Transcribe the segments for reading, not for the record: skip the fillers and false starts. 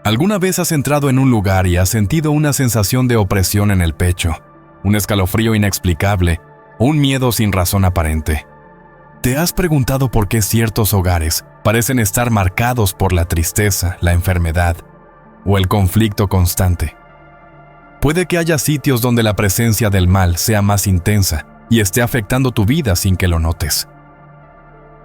¿Alguna vez has entrado en un lugar y has sentido una sensación de opresión en el pecho, un escalofrío inexplicable o un miedo sin razón aparente? ¿Te has preguntado por qué ciertos hogares parecen estar marcados por la tristeza, la enfermedad o el conflicto constante? Puede que haya sitios donde la presencia del mal sea más intensa y esté afectando tu vida sin que lo notes.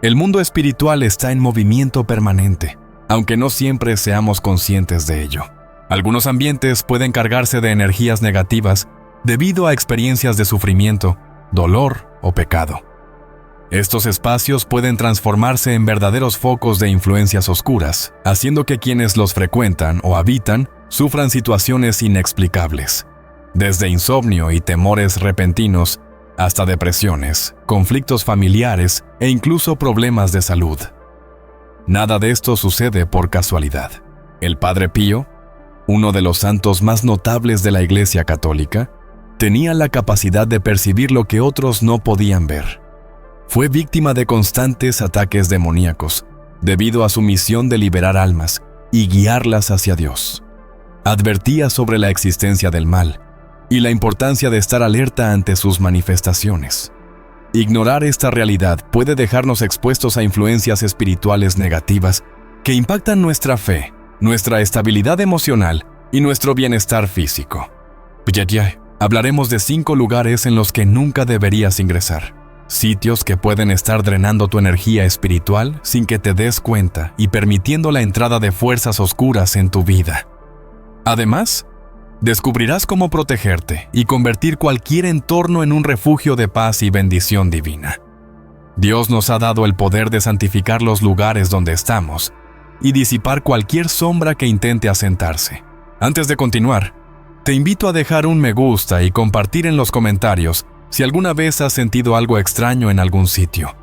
El mundo espiritual está en movimiento permanente, aunque no siempre seamos conscientes de ello. Algunos ambientes pueden cargarse de energías negativas debido a experiencias de sufrimiento, dolor o pecado. Estos espacios pueden transformarse en verdaderos focos de influencias oscuras, haciendo que quienes los frecuentan o habitan sufran situaciones inexplicables, desde insomnio y temores repentinos hasta depresiones, conflictos familiares e incluso problemas de salud. Nada de esto sucede por casualidad. El Padre Pío, uno de los santos más notables de la Iglesia Católica, tenía la capacidad de percibir lo que otros no podían ver. Fue víctima de constantes ataques demoníacos, debido a su misión de liberar almas y guiarlas hacia Dios. Advertía sobre la existencia del mal y la importancia de estar alerta ante sus manifestaciones. Ignorar esta realidad puede dejarnos expuestos a influencias espirituales negativas que impactan nuestra fe, nuestra estabilidad emocional y nuestro bienestar físico. Hablaremos de 5 lugares en los que nunca deberías ingresar. Sitios que pueden estar drenando tu energía espiritual sin que te des cuenta y permitiendo la entrada de fuerzas oscuras en tu vida. Además, descubrirás cómo protegerte y convertir cualquier entorno en un refugio de paz y bendición divina. Dios nos ha dado el poder de santificar los lugares donde estamos y disipar cualquier sombra que intente asentarse. Antes de continuar, te invito a dejar un me gusta y compartir en los comentarios si alguna vez has sentido algo extraño en algún sitio.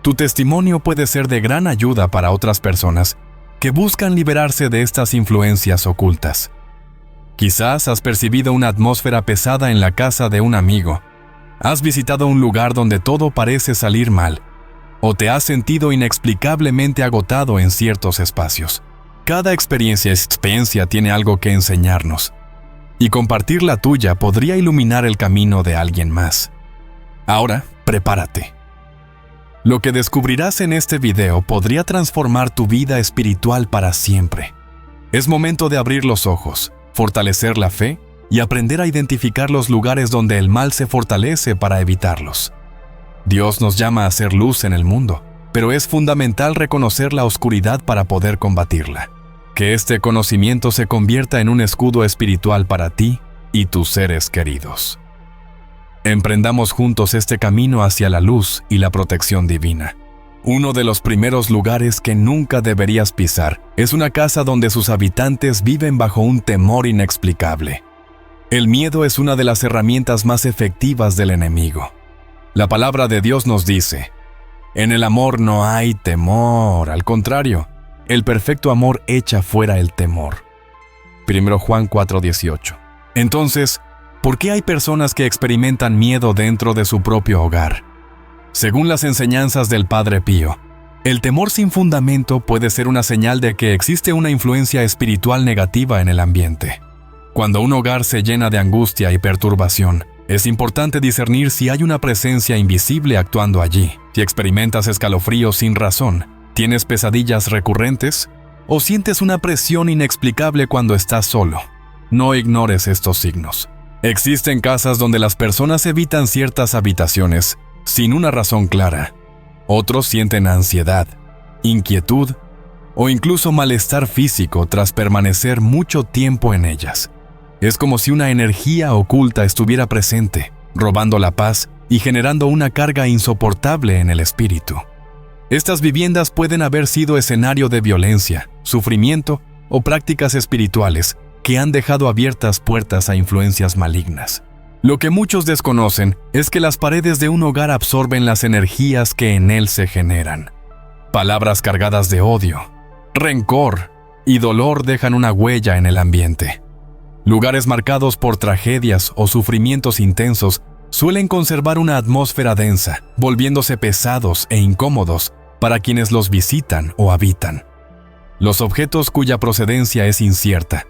Tu testimonio puede ser de gran ayuda para otras personas que buscan liberarse de estas influencias ocultas. Quizás has percibido una atmósfera pesada en la casa de un amigo, has visitado un lugar donde todo parece salir mal, o te has sentido inexplicablemente agotado en ciertos espacios. Cada experiencia tiene algo que enseñarnos, y compartir la tuya podría iluminar el camino de alguien más. Ahora, prepárate. Lo que descubrirás en este video podría transformar tu vida espiritual para siempre. Es momento de abrir los ojos, fortalecer la fe y aprender a identificar los lugares donde el mal se fortalece para evitarlos. Dios nos llama a ser luz en el mundo, pero es fundamental reconocer la oscuridad para poder combatirla. Que este conocimiento se convierta en un escudo espiritual para ti y tus seres queridos. Emprendamos juntos este camino hacia la luz y la protección divina. Uno de los primeros lugares que nunca deberías pisar es una casa donde sus habitantes viven bajo un temor inexplicable. El miedo es una de las herramientas más efectivas del enemigo. La palabra de Dios nos dice: en el amor no hay temor, al contrario, el perfecto amor echa fuera el temor. 1 Juan 4:18. Entonces, ¿por qué hay personas que experimentan miedo dentro de su propio hogar? Según las enseñanzas del Padre Pío, el temor sin fundamento puede ser una señal de que existe una influencia espiritual negativa en el ambiente. Cuando un hogar se llena de angustia y perturbación, es importante discernir si hay una presencia invisible actuando allí. Si experimentas escalofríos sin razón, ¿tienes pesadillas recurrentes? ¿O sientes una presión inexplicable cuando estás solo? No ignores estos signos. Existen casas donde las personas evitan ciertas habitaciones sin una razón clara. Otros sienten ansiedad, inquietud o incluso malestar físico tras permanecer mucho tiempo en ellas. Es como si una energía oculta estuviera presente, robando la paz y generando una carga insoportable en el espíritu. Estas viviendas pueden haber sido escenario de violencia, sufrimiento o prácticas espirituales que han dejado abiertas puertas a influencias malignas. Lo que muchos desconocen es que las paredes de un hogar absorben las energías que en él se generan. Palabras cargadas de odio, rencor y dolor dejan una huella en el ambiente. Lugares marcados por tragedias o sufrimientos intensos suelen conservar una atmósfera densa, volviéndose pesados e incómodos para quienes los visitan o habitan. Los objetos cuya procedencia es incierta,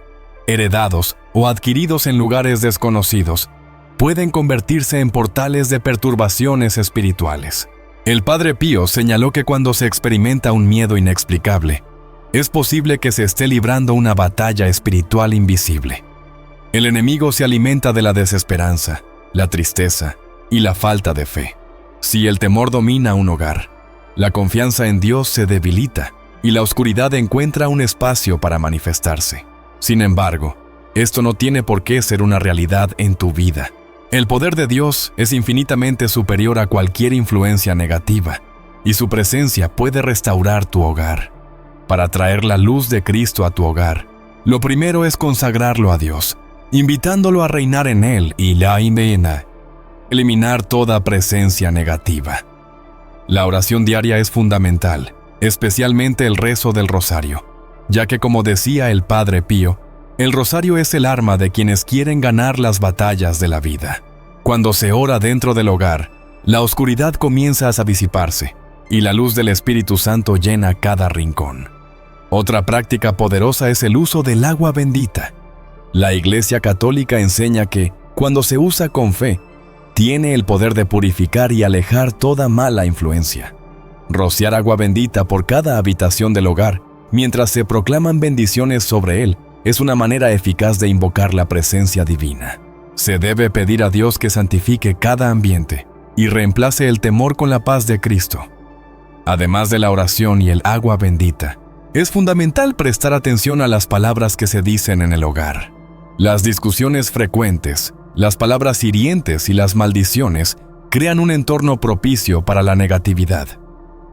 heredados o adquiridos en lugares desconocidos, pueden convertirse en portales de perturbaciones espirituales. El Padre Pío señaló que cuando se experimenta un miedo inexplicable, es posible que se esté librando una batalla espiritual invisible. El enemigo se alimenta de la desesperanza, la tristeza y la falta de fe. Si el temor domina un hogar, la confianza en Dios se debilita y la oscuridad encuentra un espacio para manifestarse. Sin embargo, esto no tiene por qué ser una realidad en tu vida. El poder de Dios es infinitamente superior a cualquier influencia negativa, y su presencia puede restaurar tu hogar. Para traer la luz de Cristo a tu hogar, lo primero es consagrarlo a Dios, invitándolo a reinar en él y eliminar toda presencia negativa. La oración diaria es fundamental, especialmente el rezo del rosario, ya que, como decía el Padre Pío, el rosario es el arma de quienes quieren ganar las batallas de la vida. Cuando se ora dentro del hogar, la oscuridad comienza a disiparse y la luz del Espíritu Santo llena cada rincón. Otra práctica poderosa es el uso del agua bendita. La Iglesia Católica enseña que, cuando se usa con fe, tiene el poder de purificar y alejar toda mala influencia. Rociar agua bendita por cada habitación del hogar, mientras se proclaman bendiciones sobre él, es una manera eficaz de invocar la presencia divina. Se debe pedir a Dios que santifique cada ambiente y reemplace el temor con la paz de Cristo. Además de la oración y el agua bendita, es fundamental prestar atención a las palabras que se dicen en el hogar. Las discusiones frecuentes, las palabras hirientes y las maldiciones crean un entorno propicio para la negatividad.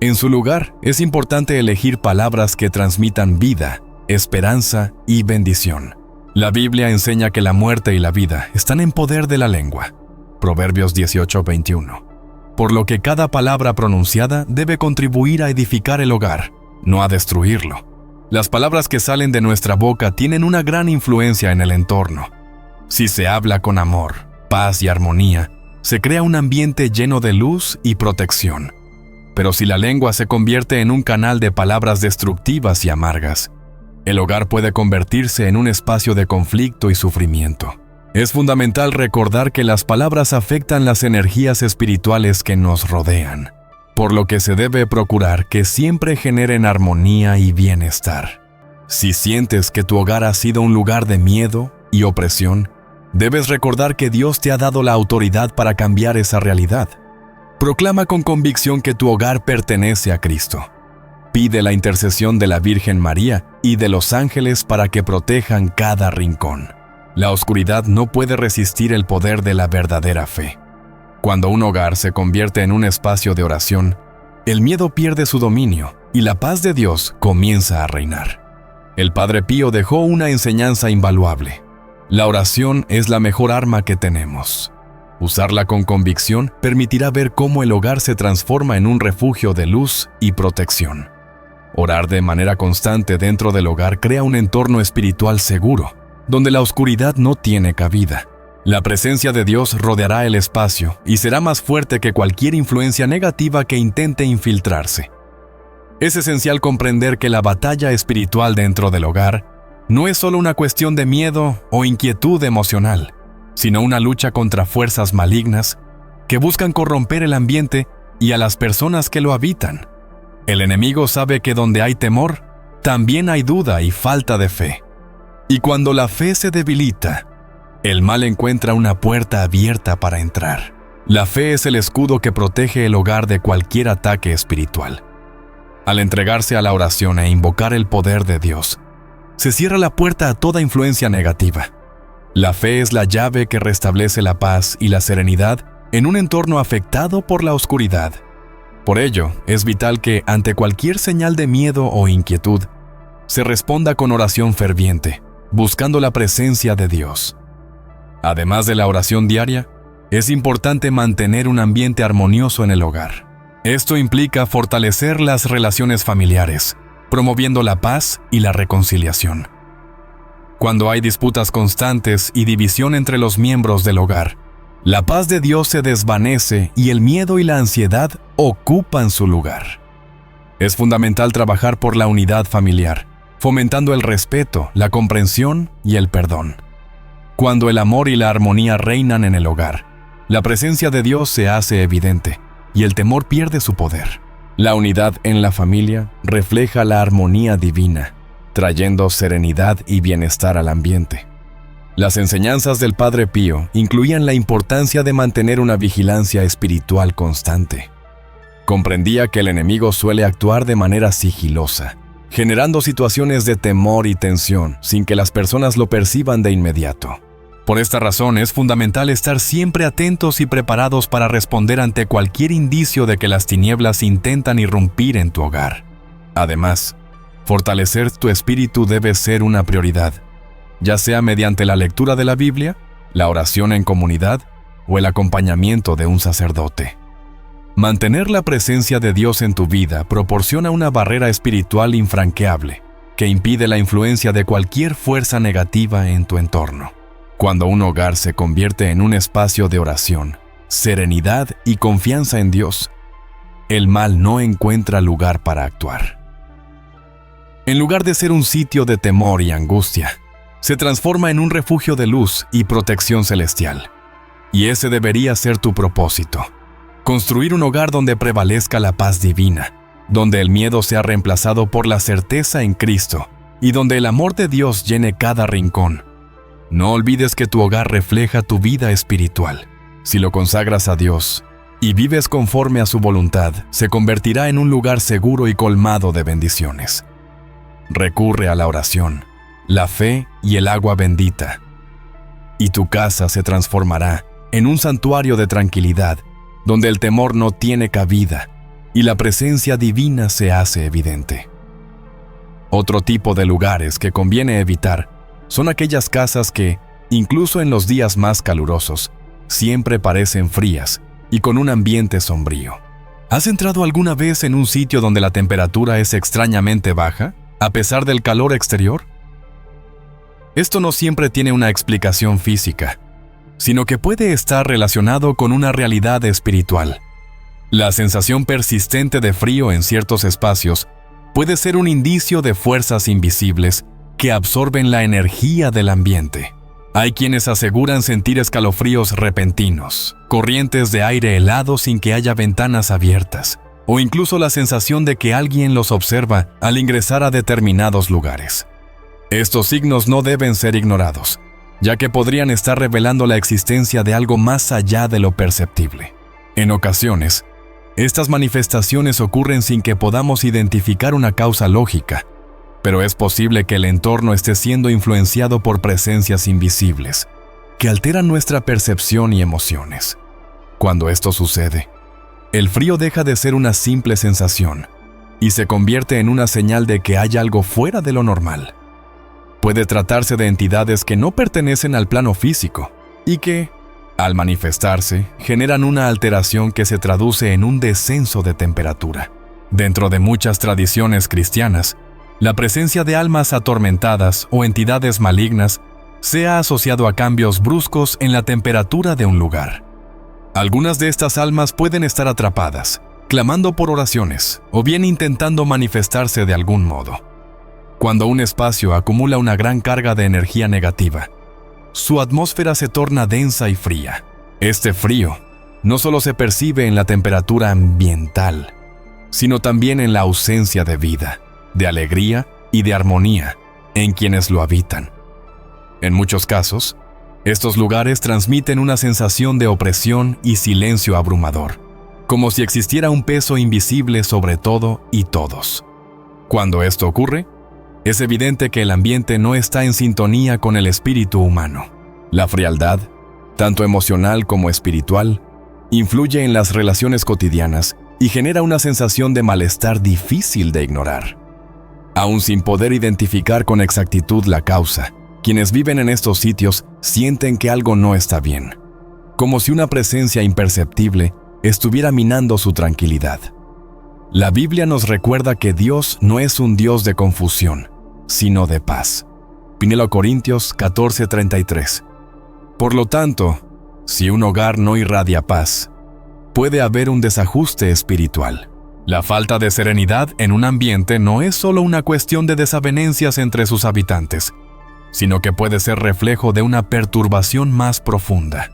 En su lugar, es importante elegir palabras que transmitan vida, esperanza y bendición. La Biblia enseña que la muerte y la vida están en poder de la lengua. Proverbios 18:21. Por lo que cada palabra pronunciada debe contribuir a edificar el hogar, no a destruirlo. Las palabras que salen de nuestra boca tienen una gran influencia en el entorno. Si se habla con amor, paz y armonía, se crea un ambiente lleno de luz y protección. Pero si la lengua se convierte en un canal de palabras destructivas y amargas, el hogar puede convertirse en un espacio de conflicto y sufrimiento. Es fundamental recordar que las palabras afectan las energías espirituales que nos rodean, por lo que se debe procurar que siempre generen armonía y bienestar. Si sientes que tu hogar ha sido un lugar de miedo y opresión, debes recordar que Dios te ha dado la autoridad para cambiar esa realidad. Proclama con convicción que tu hogar pertenece a Cristo. Pide la intercesión de la Virgen María y de los ángeles para que protejan cada rincón. La oscuridad no puede resistir el poder de la verdadera fe. Cuando un hogar se convierte en un espacio de oración, el miedo pierde su dominio y la paz de Dios comienza a reinar. El Padre Pío dejó una enseñanza invaluable. La oración es la mejor arma que tenemos. Usarla con convicción permitirá ver cómo el hogar se transforma en un refugio de luz y protección. Orar de manera constante dentro del hogar crea un entorno espiritual seguro, donde la oscuridad no tiene cabida. La presencia de Dios rodeará el espacio y será más fuerte que cualquier influencia negativa que intente infiltrarse. Es esencial comprender que la batalla espiritual dentro del hogar no es solo una cuestión de miedo o inquietud emocional, sino una lucha contra fuerzas malignas que buscan corromper el ambiente y a las personas que lo habitan. El enemigo sabe que donde hay temor, también hay duda y falta de fe. Y cuando la fe se debilita, el mal encuentra una puerta abierta para entrar. La fe es el escudo que protege el hogar de cualquier ataque espiritual. Al entregarse a la oración e invocar el poder de Dios, se cierra la puerta a toda influencia negativa. La fe es la llave que restablece la paz y la serenidad en un entorno afectado por la oscuridad. Por ello, es vital que, ante cualquier señal de miedo o inquietud, se responda con oración ferviente, buscando la presencia de Dios. Además de la oración diaria, es importante mantener un ambiente armonioso en el hogar. Esto implica fortalecer las relaciones familiares, promoviendo la paz y la reconciliación. Cuando hay disputas constantes y división entre los miembros del hogar, la paz de Dios se desvanece y el miedo y la ansiedad ocupan su lugar. Es fundamental trabajar por la unidad familiar, fomentando el respeto, la comprensión y el perdón. Cuando el amor y la armonía reinan en el hogar, la presencia de Dios se hace evidente y el temor pierde su poder. La unidad en la familia refleja la armonía divina, trayendo serenidad y bienestar al ambiente. Las enseñanzas del Padre Pío incluían la importancia de mantener una vigilancia espiritual constante. Comprendía que el enemigo suele actuar de manera sigilosa, generando situaciones de temor y tensión sin que las personas lo perciban de inmediato. Por esta razón es fundamental estar siempre atentos y preparados para responder ante cualquier indicio de que las tinieblas intentan irrumpir en tu hogar. Además, fortalecer tu espíritu debe ser una prioridad, ya sea mediante la lectura de la Biblia, la oración en comunidad o el acompañamiento de un sacerdote. Mantener la presencia de Dios en tu vida proporciona una barrera espiritual infranqueable que impide la influencia de cualquier fuerza negativa en tu entorno. Cuando un hogar se convierte en un espacio de oración, serenidad y confianza en Dios, el mal no encuentra lugar para actuar. En lugar de ser un sitio de temor y angustia, se transforma en un refugio de luz y protección celestial. Y ese debería ser tu propósito: construir un hogar donde prevalezca la paz divina, donde el miedo sea reemplazado por la certeza en Cristo y donde el amor de Dios llene cada rincón. No olvides que tu hogar refleja tu vida espiritual. Si lo consagras a Dios y vives conforme a su voluntad, se convertirá en un lugar seguro y colmado de bendiciones. Recurre a la oración, la fe y el agua bendita, y tu casa se transformará en un santuario de tranquilidad, donde el temor no tiene cabida y la presencia divina se hace evidente. Otro tipo de lugares que conviene evitar son aquellas casas que, incluso en los días más calurosos, siempre parecen frías y con un ambiente sombrío. ¿Has entrado alguna vez en un sitio donde la temperatura es extrañamente baja, a pesar del calor exterior? Esto no siempre tiene una explicación física, sino que puede estar relacionado con una realidad espiritual. La sensación persistente de frío en ciertos espacios puede ser un indicio de fuerzas invisibles que absorben la energía del ambiente. Hay quienes aseguran sentir escalofríos repentinos, corrientes de aire helado sin que haya ventanas abiertas, o incluso la sensación de que alguien los observa al ingresar a determinados lugares. Estos signos no deben ser ignorados, ya que podrían estar revelando la existencia de algo más allá de lo perceptible. En ocasiones, estas manifestaciones ocurren sin que podamos identificar una causa lógica, pero es posible que el entorno esté siendo influenciado por presencias invisibles, que alteran nuestra percepción y emociones. Cuando esto sucede, el frío deja de ser una simple sensación y se convierte en una señal de que hay algo fuera de lo normal. Puede tratarse de entidades que no pertenecen al plano físico y que, al manifestarse, generan una alteración que se traduce en un descenso de temperatura. Dentro de muchas tradiciones cristianas, la presencia de almas atormentadas o entidades malignas se ha asociado a cambios bruscos en la temperatura de un lugar. Algunas de estas almas pueden estar atrapadas, clamando por oraciones o bien intentando manifestarse de algún modo. Cuando un espacio acumula una gran carga de energía negativa, su atmósfera se torna densa y fría. Este frío no solo se percibe en la temperatura ambiental, sino también en la ausencia de vida, de alegría y de armonía en quienes lo habitan. En muchos casos, estos lugares transmiten una sensación de opresión y silencio abrumador, como si existiera un peso invisible sobre todo y todos. Cuando esto ocurre, es evidente que el ambiente no está en sintonía con el espíritu humano. La frialdad, tanto emocional como espiritual, influye en las relaciones cotidianas y genera una sensación de malestar difícil de ignorar. Aún sin poder identificar con exactitud la causa, quienes viven en estos sitios sienten que algo no está bien, como si una presencia imperceptible estuviera minando su tranquilidad. La Biblia nos recuerda que Dios no es un Dios de confusión, sino de paz. 1 Corintios 14:33. Por lo tanto, si un hogar no irradia paz, puede haber un desajuste espiritual. La falta de serenidad en un ambiente no es solo una cuestión de desavenencias entre sus habitantes, sino que puede ser reflejo de una perturbación más profunda.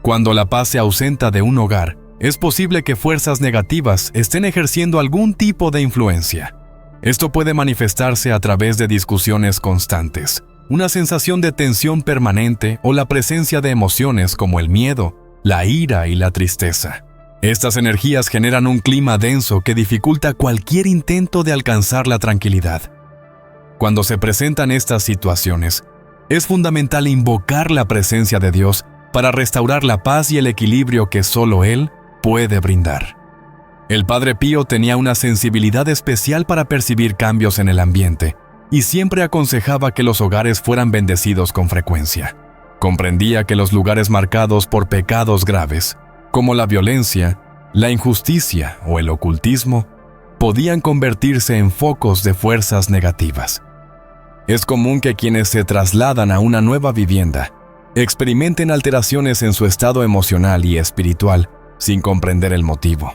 Cuando la paz se ausenta de un hogar, es posible que fuerzas negativas estén ejerciendo algún tipo de influencia. Esto puede manifestarse a través de discusiones constantes, una sensación de tensión permanente o la presencia de emociones como el miedo, la ira y la tristeza. Estas energías generan un clima denso que dificulta cualquier intento de alcanzar la tranquilidad. Cuando se presentan estas situaciones, es fundamental invocar la presencia de Dios para restaurar la paz y el equilibrio que solo Él puede brindar. El Padre Pío tenía una sensibilidad especial para percibir cambios en el ambiente y siempre aconsejaba que los hogares fueran bendecidos con frecuencia. Comprendía que los lugares marcados por pecados graves, como la violencia, la injusticia o el ocultismo, podían convertirse en focos de fuerzas negativas. Es común que quienes se trasladan a una nueva vivienda experimenten alteraciones en su estado emocional y espiritual sin comprender el motivo.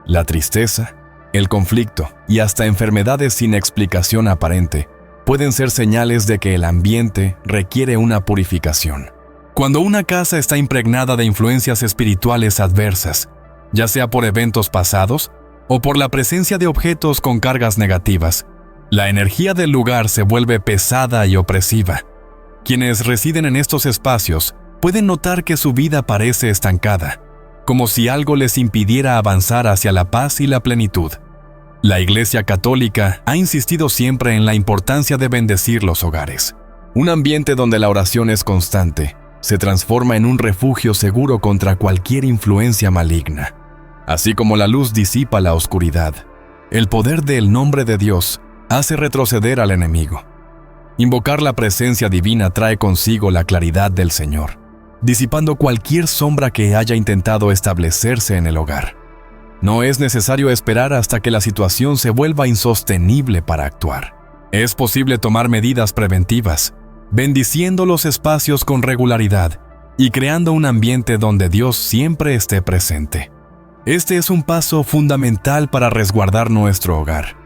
La tristeza, el conflicto y hasta enfermedades sin explicación aparente pueden ser señales de que el ambiente requiere una purificación. Cuando una casa está impregnada de influencias espirituales adversas, ya sea por eventos pasados o por la presencia de objetos con cargas negativas, la energía del lugar se vuelve pesada y opresiva. Quienes residen en estos espacios pueden notar que su vida parece estancada, como si algo les impidiera avanzar hacia la paz y la plenitud. La Iglesia Católica ha insistido siempre en la importancia de bendecir los hogares. Un ambiente donde la oración es constante se transforma en un refugio seguro contra cualquier influencia maligna. Así como la luz disipa la oscuridad, el poder del nombre de Dios hace retroceder al enemigo. Invocar la presencia divina trae consigo la claridad del Señor, disipando cualquier sombra que haya intentado establecerse en el hogar. No es necesario esperar hasta que la situación se vuelva insostenible para actuar. Es posible tomar medidas preventivas, bendiciendo los espacios con regularidad y creando un ambiente donde Dios siempre esté presente. Este es un paso fundamental para resguardar nuestro hogar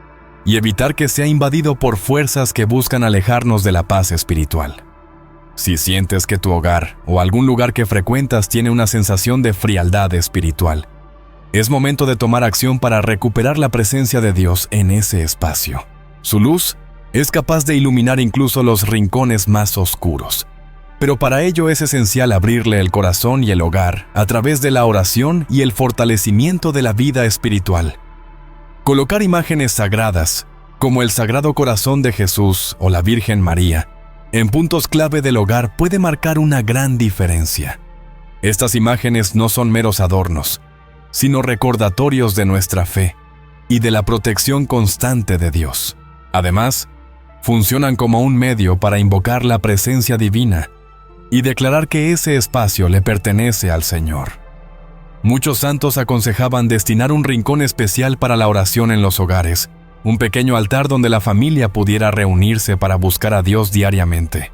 y evitar que sea invadido por fuerzas que buscan alejarnos de la paz espiritual. Si sientes que tu hogar o algún lugar que frecuentas tiene una sensación de frialdad espiritual, es momento de tomar acción para recuperar la presencia de Dios en ese espacio. Su luz es capaz de iluminar incluso los rincones más oscuros. Pero para ello es esencial abrirle el corazón y el hogar a través de la oración y el fortalecimiento de la vida espiritual. Colocar imágenes sagradas, como el Sagrado Corazón de Jesús o la Virgen María, en puntos clave del hogar puede marcar una gran diferencia. Estas imágenes no son meros adornos, sino recordatorios de nuestra fe y de la protección constante de Dios. Además, funcionan como un medio para invocar la presencia divina y declarar que ese espacio le pertenece al Señor. Muchos santos aconsejaban destinar un rincón especial para la oración en los hogares, un pequeño altar donde la familia pudiera reunirse para buscar a Dios diariamente.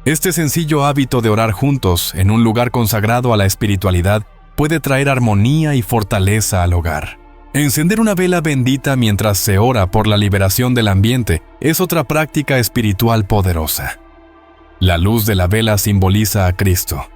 Este sencillo hábito de orar juntos en un lugar consagrado a la espiritualidad puede traer armonía y fortaleza al hogar. Encender una vela bendita mientras se ora por la liberación del ambiente es otra práctica espiritual poderosa. La luz de la vela simboliza a Cristo,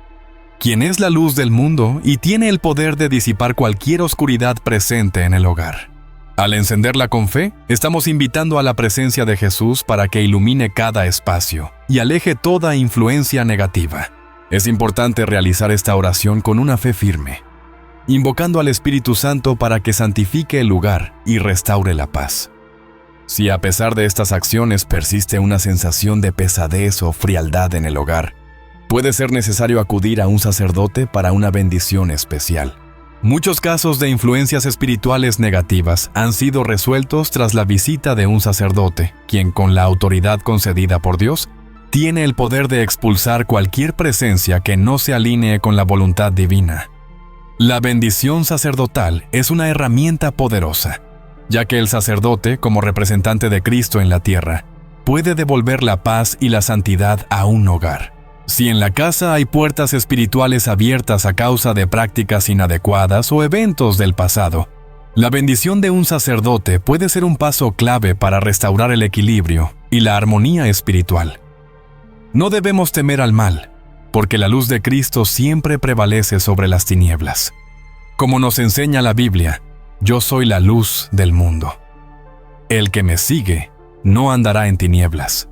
quien es la luz del mundo y tiene el poder de disipar cualquier oscuridad presente en el hogar. Al encenderla con fe, estamos invitando a la presencia de Jesús para que ilumine cada espacio y aleje toda influencia negativa. Es importante realizar esta oración con una fe firme, invocando al Espíritu Santo para que santifique el lugar y restaure la paz. Si a pesar de estas acciones persiste una sensación de pesadez o frialdad en el hogar, puede ser necesario acudir a un sacerdote para una bendición especial. Muchos casos de influencias espirituales negativas han sido resueltos tras la visita de un sacerdote, quien con la autoridad concedida por Dios, tiene el poder de expulsar cualquier presencia que no se alinee con la voluntad divina. La bendición sacerdotal es una herramienta poderosa, ya que el sacerdote, como representante de Cristo en la tierra, puede devolver la paz y la santidad a un hogar. Si en la casa hay puertas espirituales abiertas a causa de prácticas inadecuadas o eventos del pasado, La bendición de un sacerdote puede ser un paso clave para restaurar el equilibrio y la armonía espiritual. No debemos temer al mal, porque la luz de Cristo siempre prevalece sobre las tinieblas. Como nos enseña la Biblia, yo soy la luz del mundo. El que me sigue no andará en tinieblas.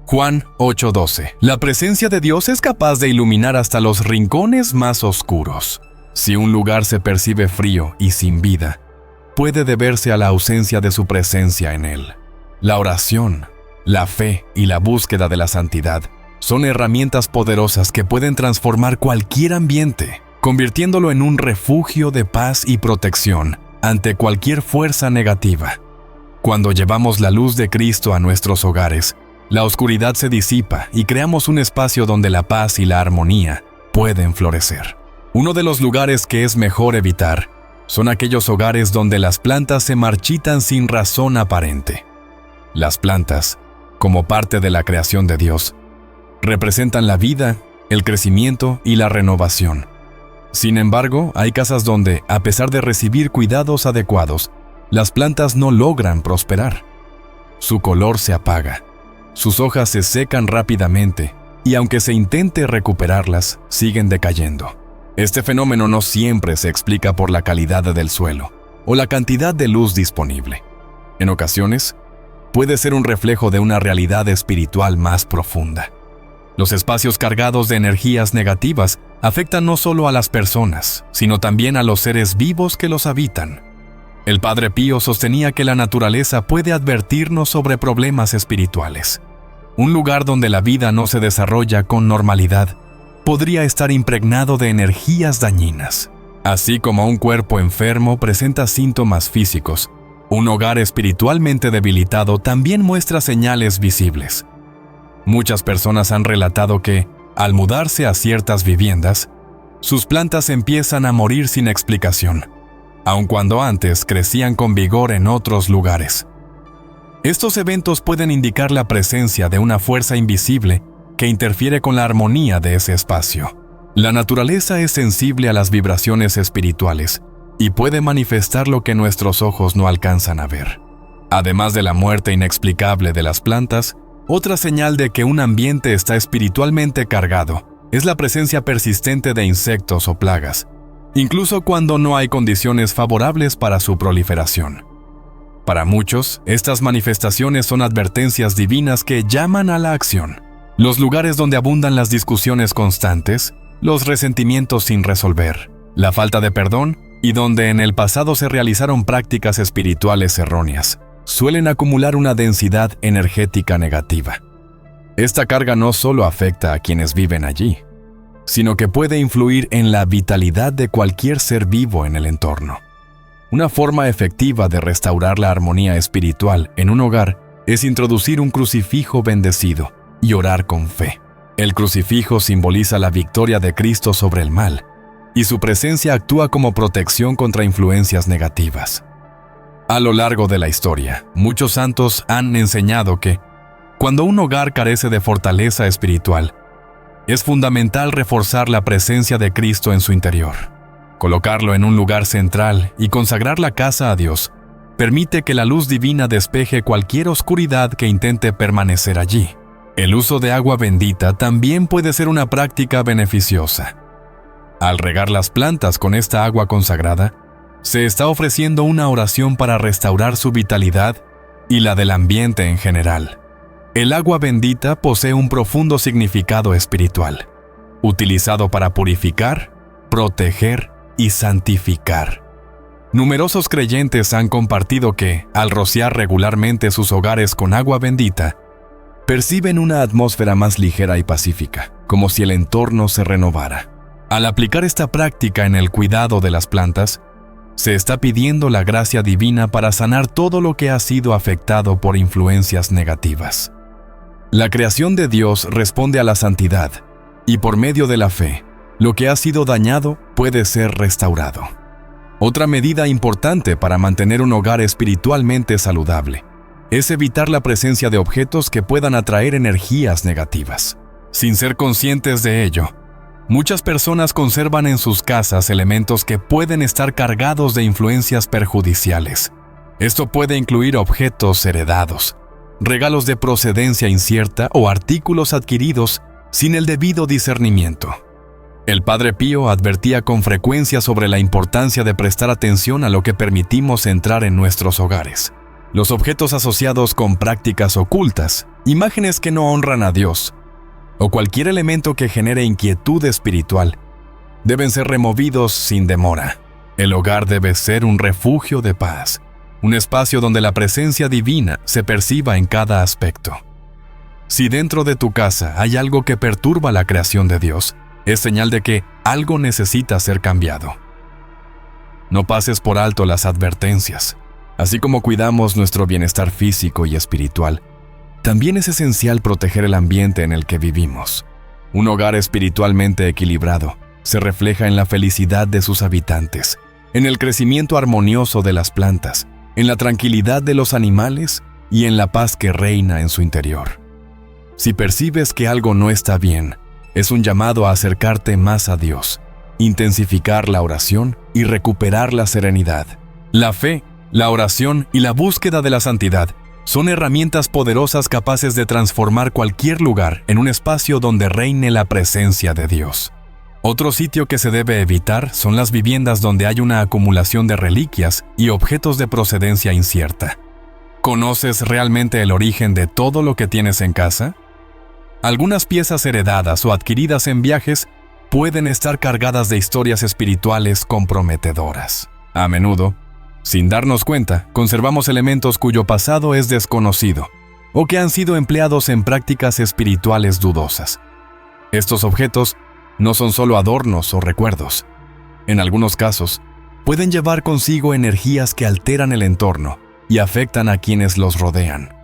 Juan 8:12. La presencia de Dios es capaz de iluminar hasta los rincones más oscuros. Si un lugar se percibe frío y sin vida, puede deberse a la ausencia de su presencia en él. La oración, la fe y la búsqueda de la santidad son herramientas poderosas que pueden transformar cualquier ambiente, convirtiéndolo en un refugio de paz y protección ante cualquier fuerza negativa. Cuando llevamos la luz de Cristo a nuestros hogares, la oscuridad se disipa y creamos un espacio donde la paz y la armonía pueden florecer. Uno de los lugares que es mejor evitar son aquellos hogares donde las plantas se marchitan sin razón aparente. Las plantas, como parte de la creación de Dios, representan la vida, el crecimiento y la renovación. Sin embargo, hay casas donde, a pesar de recibir cuidados adecuados, las plantas no logran prosperar. Su color se apaga, sus hojas se secan rápidamente y aunque se intente recuperarlas, siguen decayendo. Este fenómeno no siempre se explica por la calidad del suelo o la cantidad de luz disponible. En ocasiones, puede ser un reflejo de una realidad espiritual más profunda. Los espacios cargados de energías negativas afectan no solo a las personas, sino también a los seres vivos que los habitan. El Padre Pío sostenía que la naturaleza puede advertirnos sobre problemas espirituales. Un lugar donde la vida no se desarrolla con normalidad podría estar impregnado de energías dañinas. Así como un cuerpo enfermo presenta síntomas físicos, un hogar espiritualmente debilitado también muestra señales visibles. Muchas personas han relatado que, al mudarse a ciertas viviendas, sus plantas empiezan a morir sin explicación, aun cuando antes crecían con vigor en otros lugares. Estos eventos pueden indicar la presencia de una fuerza invisible que interfiere con la armonía de ese espacio. La naturaleza es sensible a las vibraciones espirituales y puede manifestar lo que nuestros ojos no alcanzan a ver. Además de la muerte inexplicable de las plantas, otra señal de que un ambiente está espiritualmente cargado es la presencia persistente de insectos o plagas, incluso cuando no hay condiciones favorables para su proliferación. Para muchos, estas manifestaciones son advertencias divinas que llaman a la acción. Los lugares donde abundan las discusiones constantes, los resentimientos sin resolver, la falta de perdón y donde en el pasado se realizaron prácticas espirituales erróneas, suelen acumular una densidad energética negativa. Esta carga no solo afecta a quienes viven allí, sino que puede influir en la vitalidad de cualquier ser vivo en el entorno. Una forma efectiva de restaurar la armonía espiritual en un hogar es introducir un crucifijo bendecido y orar con fe. El crucifijo simboliza la victoria de Cristo sobre el mal, y su presencia actúa como protección contra influencias negativas. A lo largo de la historia, muchos santos han enseñado que, cuando un hogar carece de fortaleza espiritual, es fundamental reforzar la presencia de Cristo en su interior. Colocarlo en un lugar central y consagrar la casa a Dios permite que la luz divina despeje cualquier oscuridad que intente permanecer allí. El uso de agua bendita también puede ser una práctica beneficiosa. Al regar las plantas con esta agua consagrada, se está ofreciendo una oración para restaurar su vitalidad y la del ambiente en general. El agua bendita posee un profundo significado espiritual, utilizado para purificar, proteger y santificar. Numerosos creyentes han compartido que, al rociar regularmente sus hogares con agua bendita, perciben una atmósfera más ligera y pacífica, como si el entorno se renovara. Al aplicar esta práctica en el cuidado de las plantas, se está pidiendo la gracia divina para sanar todo lo que ha sido afectado por influencias negativas. La creación de Dios responde a la santidad, y por medio de la fe, lo que ha sido dañado puede ser restaurado. Otra medida importante para mantener un hogar espiritualmente saludable es evitar la presencia de objetos que puedan atraer energías negativas. Sin ser conscientes de ello, Muchas personas conservan en sus casas elementos que pueden estar cargados de influencias perjudiciales. Esto puede incluir objetos heredados, regalos de procedencia incierta o artículos adquiridos sin el debido discernimiento. El Padre Pío advertía con frecuencia sobre la importancia de prestar atención a lo que permitimos entrar en nuestros hogares. Los objetos asociados con prácticas ocultas, imágenes que no honran a Dios, o cualquier elemento que genere inquietud espiritual, deben ser removidos sin demora. El hogar debe ser un refugio de paz, un espacio donde la presencia divina se perciba en cada aspecto. Si dentro de tu casa hay algo que perturba la creación de Dios, es señal de que algo necesita ser cambiado. No pases por alto las advertencias. Así como cuidamos nuestro bienestar físico y espiritual, también es esencial proteger el ambiente en el que vivimos. Un hogar espiritualmente equilibrado se refleja en la felicidad de sus habitantes, en el crecimiento armonioso de las plantas, en la tranquilidad de los animales y en la paz que reina en su interior. Si percibes que algo no está bien, es un llamado a acercarte más a Dios, intensificar la oración y recuperar la serenidad. La fe, la oración y la búsqueda de la santidad son herramientas poderosas capaces de transformar cualquier lugar en un espacio donde reine la presencia de Dios. Otro sitio que se debe evitar son las viviendas donde hay una acumulación de reliquias y objetos de procedencia incierta. ¿Conoces realmente el origen de todo lo que tienes en casa? Algunas piezas heredadas o adquiridas en viajes pueden estar cargadas de historias espirituales comprometedoras. A menudo, sin darnos cuenta, conservamos elementos cuyo pasado es desconocido o que han sido empleados en prácticas espirituales dudosas. Estos objetos no son solo adornos o recuerdos. En algunos casos, pueden llevar consigo energías que alteran el entorno y afectan a quienes los rodean.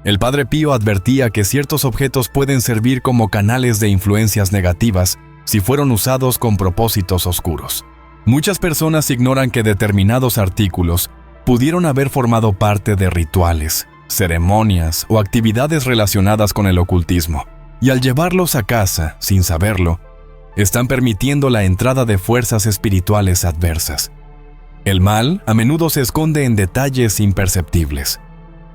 El Padre Pío advertía que ciertos objetos pueden servir como canales de influencias negativas si fueron usados con propósitos oscuros. Muchas personas ignoran que determinados artículos pudieron haber formado parte de rituales, ceremonias o actividades relacionadas con el ocultismo, y al llevarlos a casa, sin saberlo, están permitiendo la entrada de fuerzas espirituales adversas. El mal a menudo se esconde en detalles imperceptibles,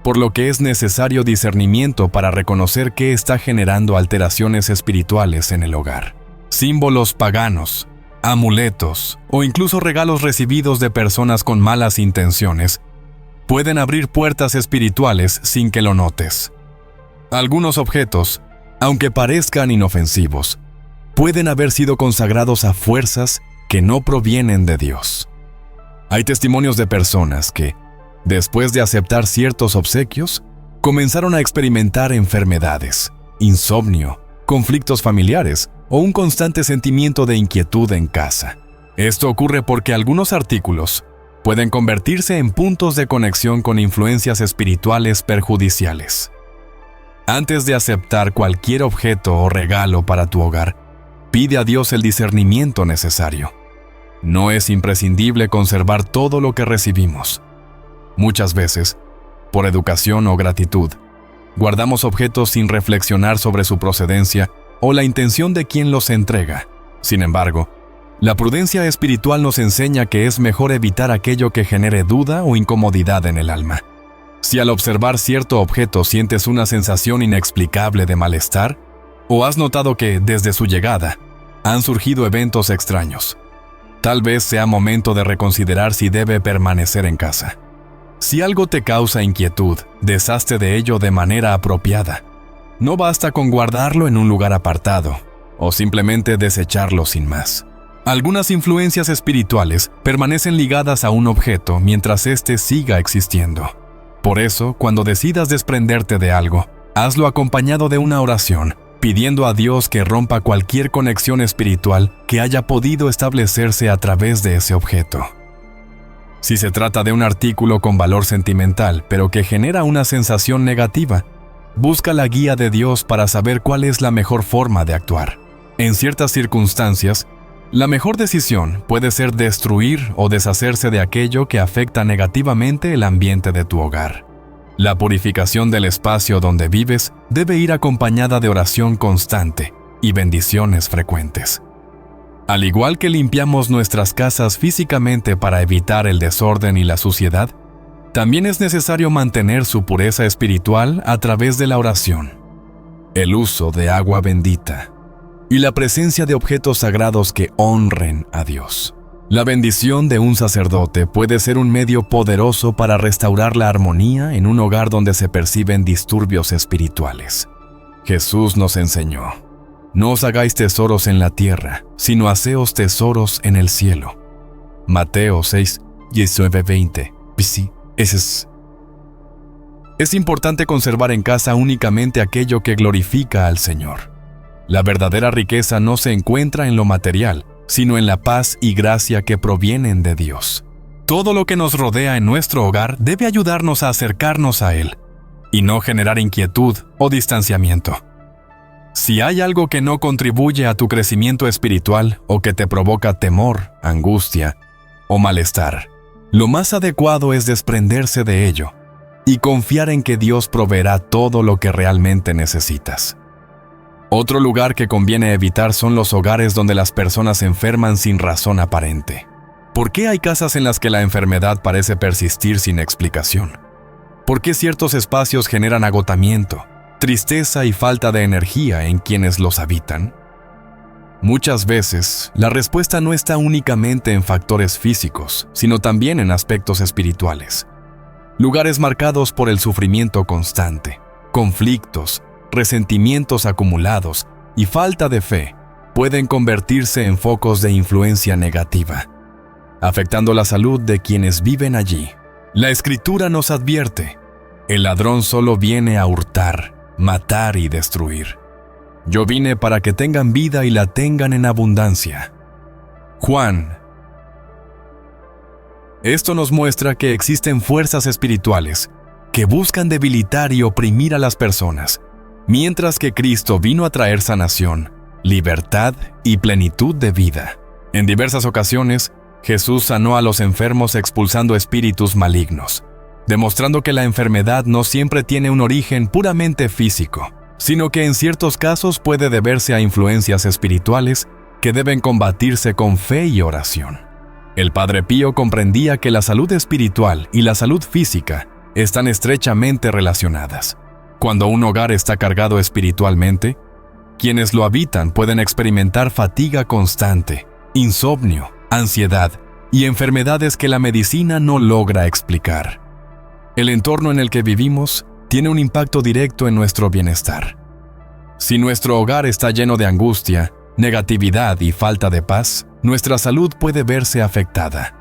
por lo que es necesario discernimiento para reconocer qué está generando alteraciones espirituales en el hogar. Símbolos paganos, amuletos o incluso regalos recibidos de personas con malas intenciones pueden abrir puertas espirituales sin que lo notes. Algunos objetos, aunque parezcan inofensivos, pueden haber sido consagrados a fuerzas que no provienen de Dios. Hay testimonios de personas que, después de aceptar ciertos obsequios, comenzaron a experimentar enfermedades, insomnio, conflictos familiares o un constante sentimiento de inquietud en casa. Esto ocurre porque algunos artículos pueden convertirse en puntos de conexión con influencias espirituales perjudiciales. Antes de aceptar cualquier objeto o regalo para tu hogar, pide a Dios el discernimiento necesario. No es imprescindible conservar todo lo que recibimos. Muchas veces, por educación o gratitud, guardamos objetos sin reflexionar sobre su procedencia o la intención de quien los entrega. Sin embargo, la prudencia espiritual nos enseña que es mejor evitar aquello que genere duda o incomodidad en el alma. Si al observar cierto objeto sientes una sensación inexplicable de malestar, o has notado que, desde su llegada, han surgido eventos extraños, tal vez sea momento de reconsiderar si debe permanecer en casa. Si algo te causa inquietud, deshazte de ello de manera apropiada. No basta con guardarlo en un lugar apartado, o simplemente desecharlo sin más. Algunas influencias espirituales permanecen ligadas a un objeto mientras éste siga existiendo. Por eso, cuando decidas desprenderte de algo, hazlo acompañado de una oración, pidiendo a Dios que rompa cualquier conexión espiritual que haya podido establecerse a través de ese objeto. Si se trata de un artículo con valor sentimental, pero que genera una sensación negativa, busca la guía de Dios para saber cuál es la mejor forma de actuar. En ciertas circunstancias, la mejor decisión puede ser destruir o deshacerse de aquello que afecta negativamente el ambiente de tu hogar. La purificación del espacio donde vives debe ir acompañada de oración constante y bendiciones frecuentes. Al igual que limpiamos nuestras casas físicamente para evitar el desorden y la suciedad, también es necesario mantener su pureza espiritual a través de la oración, el uso de agua bendita y la presencia de objetos sagrados que honren a Dios. La bendición de un sacerdote puede ser un medio poderoso para restaurar la armonía en un hogar donde se perciben disturbios espirituales. Jesús nos enseñó: no os hagáis tesoros en la tierra, sino haceos tesoros en el cielo. Mateo 6, 19-20. Sí, es importante conservar en casa únicamente aquello que glorifica al Señor. La verdadera riqueza no se encuentra en lo material, sino en la paz y gracia que provienen de Dios. Todo lo que nos rodea en nuestro hogar debe ayudarnos a acercarnos a Él, y no generar inquietud o distanciamiento. Si hay algo que no contribuye a tu crecimiento espiritual o que te provoca temor, angustia o malestar, lo más adecuado es desprenderse de ello y confiar en que Dios proveerá todo lo que realmente necesitas. Otro lugar que conviene evitar son los hogares donde las personas se enferman sin razón aparente. ¿Por qué hay casas en las que la enfermedad parece persistir sin explicación? ¿Por qué ciertos espacios generan agotamiento, tristeza y falta de energía en quienes los habitan? Muchas veces, la respuesta no está únicamente en factores físicos, sino también en aspectos espirituales. Lugares marcados por el sufrimiento constante, conflictos, resentimientos acumulados y falta de fe pueden convertirse en focos de influencia negativa, afectando la salud de quienes viven allí. La Escritura nos advierte: el ladrón solo viene a hurtar, matar y destruir. Yo vine para que tengan vida y la tengan en abundancia. Juan. Esto nos muestra que existen fuerzas espirituales que buscan debilitar y oprimir a las personas, mientras que Cristo vino a traer sanación, libertad y plenitud de vida. En diversas ocasiones, Jesús sanó a los enfermos expulsando espíritus malignos, demostrando que la enfermedad no siempre tiene un origen puramente físico, sino que en ciertos casos puede deberse a influencias espirituales que deben combatirse con fe y oración. El Padre Pío comprendía que la salud espiritual y la salud física están estrechamente relacionadas. Cuando un hogar está cargado espiritualmente, quienes lo habitan pueden experimentar fatiga constante, insomnio, ansiedad y enfermedades que la medicina no logra explicar. El entorno en el que vivimos tiene un impacto directo en nuestro bienestar. Si nuestro hogar está lleno de angustia, negatividad y falta de paz, nuestra salud puede verse afectada.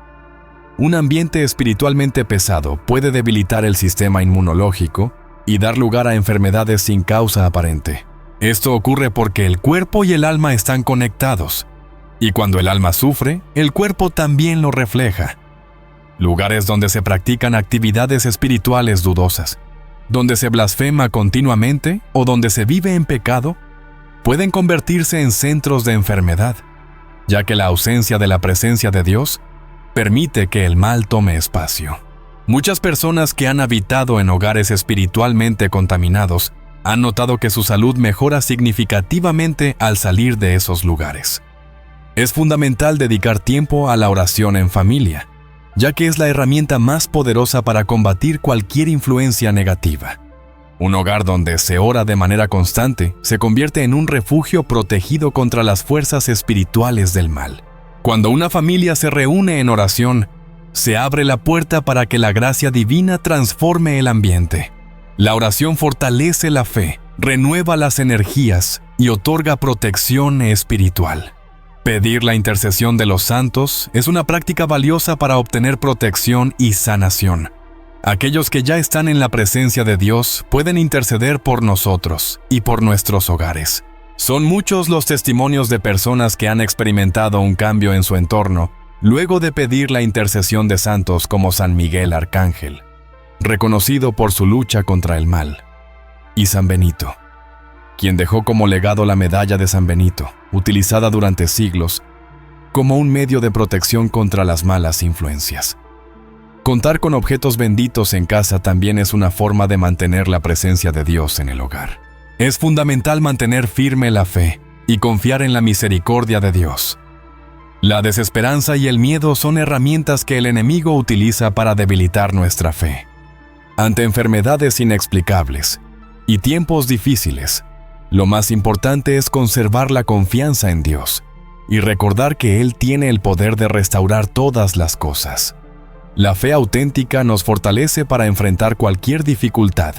Un ambiente espiritualmente pesado puede debilitar el sistema inmunológico y dar lugar a enfermedades sin causa aparente. Esto ocurre porque el cuerpo y el alma están conectados, y cuando el alma sufre, el cuerpo también lo refleja. Lugares donde se practican actividades espirituales dudosas, donde se blasfema continuamente o donde se vive en pecado, pueden convertirse en centros de enfermedad, ya que la ausencia de la presencia de Dios permite que el mal tome espacio. Muchas personas que han habitado en hogares espiritualmente contaminados han notado que su salud mejora significativamente al salir de esos lugares. Es fundamental dedicar tiempo a la oración en familia, ya que es la herramienta más poderosa para combatir cualquier influencia negativa. Un hogar donde se ora de manera constante se convierte en un refugio protegido contra las fuerzas espirituales del mal. Cuando una familia se reúne en oración, se abre la puerta para que la gracia divina transforme el ambiente. La oración fortalece la fe, renueva las energías y otorga protección espiritual. Pedir la intercesión de los santos es una práctica valiosa para obtener protección y sanación. Aquellos que ya están en la presencia de Dios pueden interceder por nosotros y por nuestros hogares. Son muchos los testimonios de personas que han experimentado un cambio en su entorno luego de pedir la intercesión de santos como San Miguel Arcángel, reconocido por su lucha contra el mal, y San Benito, quien dejó como legado la medalla de San Benito, utilizada durante siglos como un medio de protección contra las malas influencias. Contar con objetos benditos en casa también es una forma de mantener la presencia de Dios en el hogar. Es fundamental mantener firme la fe y confiar en la misericordia de Dios. La desesperanza y el miedo son herramientas que el enemigo utiliza para debilitar nuestra fe. Ante enfermedades inexplicables y tiempos difíciles, lo más importante es conservar la confianza en Dios y recordar que Él tiene el poder de restaurar todas las cosas. La fe auténtica nos fortalece para enfrentar cualquier dificultad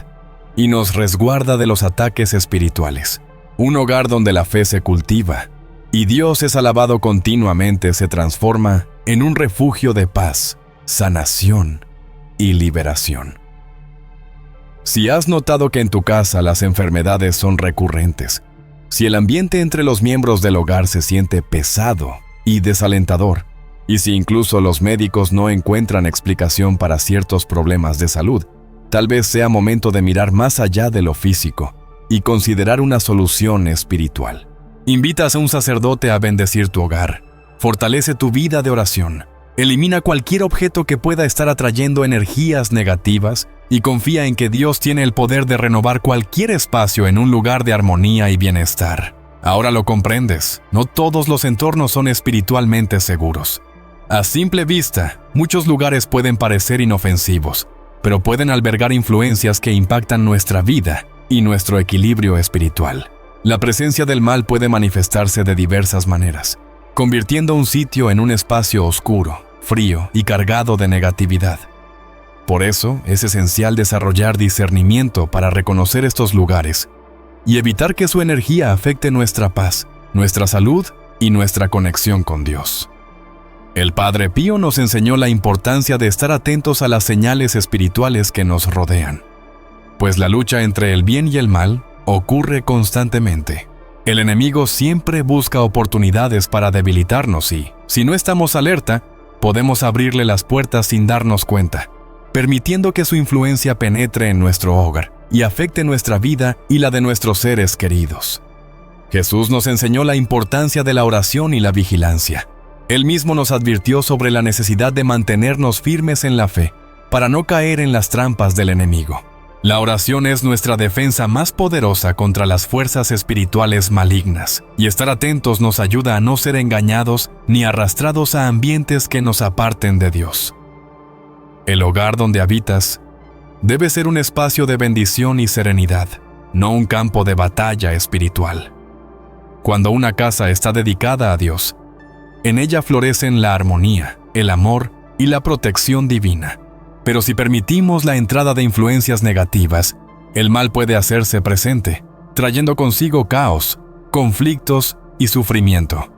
y nos resguarda de los ataques espirituales. Un hogar donde la fe se cultiva y Dios es alabado continuamente se transforma en un refugio de paz, sanación y liberación. Si has notado que en tu casa las enfermedades son recurrentes, si el ambiente entre los miembros del hogar se siente pesado y desalentador, y si incluso los médicos no encuentran explicación para ciertos problemas de salud, tal vez sea momento de mirar más allá de lo físico y considerar una solución espiritual. Invitas a un sacerdote a bendecir tu hogar. Fortalece tu vida de oración. Elimina cualquier objeto que pueda estar atrayendo energías negativas y confía en que Dios tiene el poder de renovar cualquier espacio en un lugar de armonía y bienestar. Ahora lo comprendes, no todos los entornos son espiritualmente seguros. A simple vista, muchos lugares pueden parecer inofensivos, pero pueden albergar influencias que impactan nuestra vida y nuestro equilibrio espiritual. La presencia del mal puede manifestarse de diversas maneras, convirtiendo un sitio en un espacio oscuro, frío y cargado de negatividad. Por eso, es esencial desarrollar discernimiento para reconocer estos lugares y evitar que su energía afecte nuestra paz, nuestra salud y nuestra conexión con Dios. El Padre Pío nos enseñó la importancia de estar atentos a las señales espirituales que nos rodean, pues la lucha entre el bien y el mal ocurre constantemente. El enemigo siempre busca oportunidades para debilitarnos y, si no estamos alerta, podemos abrirle las puertas sin darnos cuenta, permitiendo que su influencia penetre en nuestro hogar y afecte nuestra vida y la de nuestros seres queridos. Jesús nos enseñó la importancia de la oración y la vigilancia. Él mismo nos advirtió sobre la necesidad de mantenernos firmes en la fe para no caer en las trampas del enemigo. La oración es nuestra defensa más poderosa contra las fuerzas espirituales malignas, y estar atentos nos ayuda a no ser engañados ni arrastrados a ambientes que nos aparten de Dios. El hogar donde habitas debe ser un espacio de bendición y serenidad, no un campo de batalla espiritual. Cuando una casa está dedicada a Dios, en ella florecen la armonía, el amor y la protección divina. Pero si permitimos la entrada de influencias negativas, el mal puede hacerse presente, trayendo consigo caos, conflictos y sufrimiento.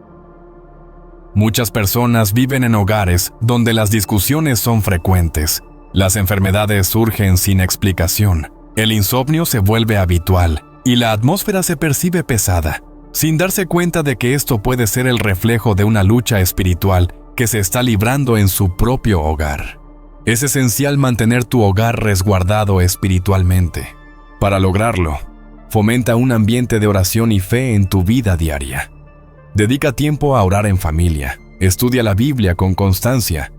Muchas personas viven en hogares donde las discusiones son frecuentes, las enfermedades surgen sin explicación, el insomnio se vuelve habitual y la atmósfera se percibe pesada, sin darse cuenta de que esto puede ser el reflejo de una lucha espiritual que se está librando en su propio hogar. Es esencial mantener tu hogar resguardado espiritualmente. Para lograrlo, fomenta un ambiente de oración y fe en tu vida diaria. Dedica tiempo a orar en familia, estudia la Biblia con constancia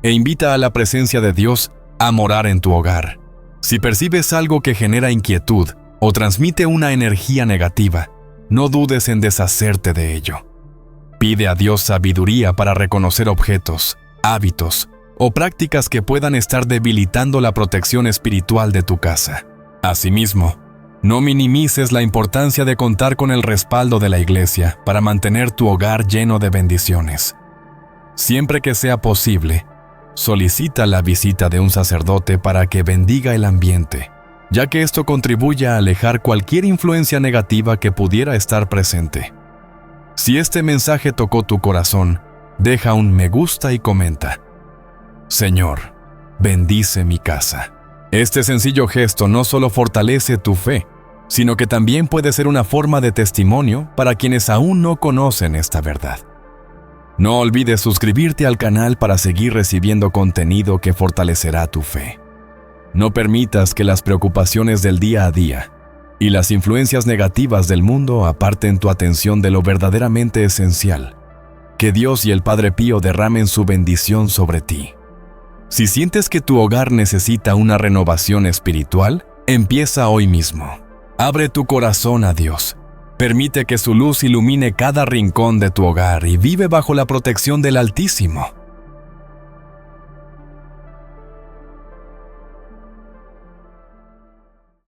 e invita a la presencia de Dios a morar en tu hogar. Si percibes algo que genera inquietud o transmite una energía negativa, no dudes en deshacerte de ello. Pide a Dios sabiduría para reconocer objetos, hábitos o prácticas que puedan estar debilitando la protección espiritual de tu casa. Asimismo, no minimices la importancia de contar con el respaldo de la iglesia para mantener tu hogar lleno de bendiciones. Siempre que sea posible, solicita la visita de un sacerdote para que bendiga el ambiente, ya que esto contribuye a alejar cualquier influencia negativa que pudiera estar presente. Si este mensaje tocó tu corazón, deja un me gusta y comenta: Señor, bendice mi casa. Este sencillo gesto no solo fortalece tu fe, sino que también puede ser una forma de testimonio para quienes aún no conocen esta verdad. No olvides suscribirte al canal para seguir recibiendo contenido que fortalecerá tu fe. No permitas que las preocupaciones del día a día y las influencias negativas del mundo aparten tu atención de lo verdaderamente esencial. Que Dios y el Padre Pío derramen su bendición sobre ti. Si sientes que tu hogar necesita una renovación espiritual, empieza hoy mismo. Abre tu corazón a Dios Permite que su luz ilumine cada rincón de tu hogar y vive bajo la protección del Altísimo.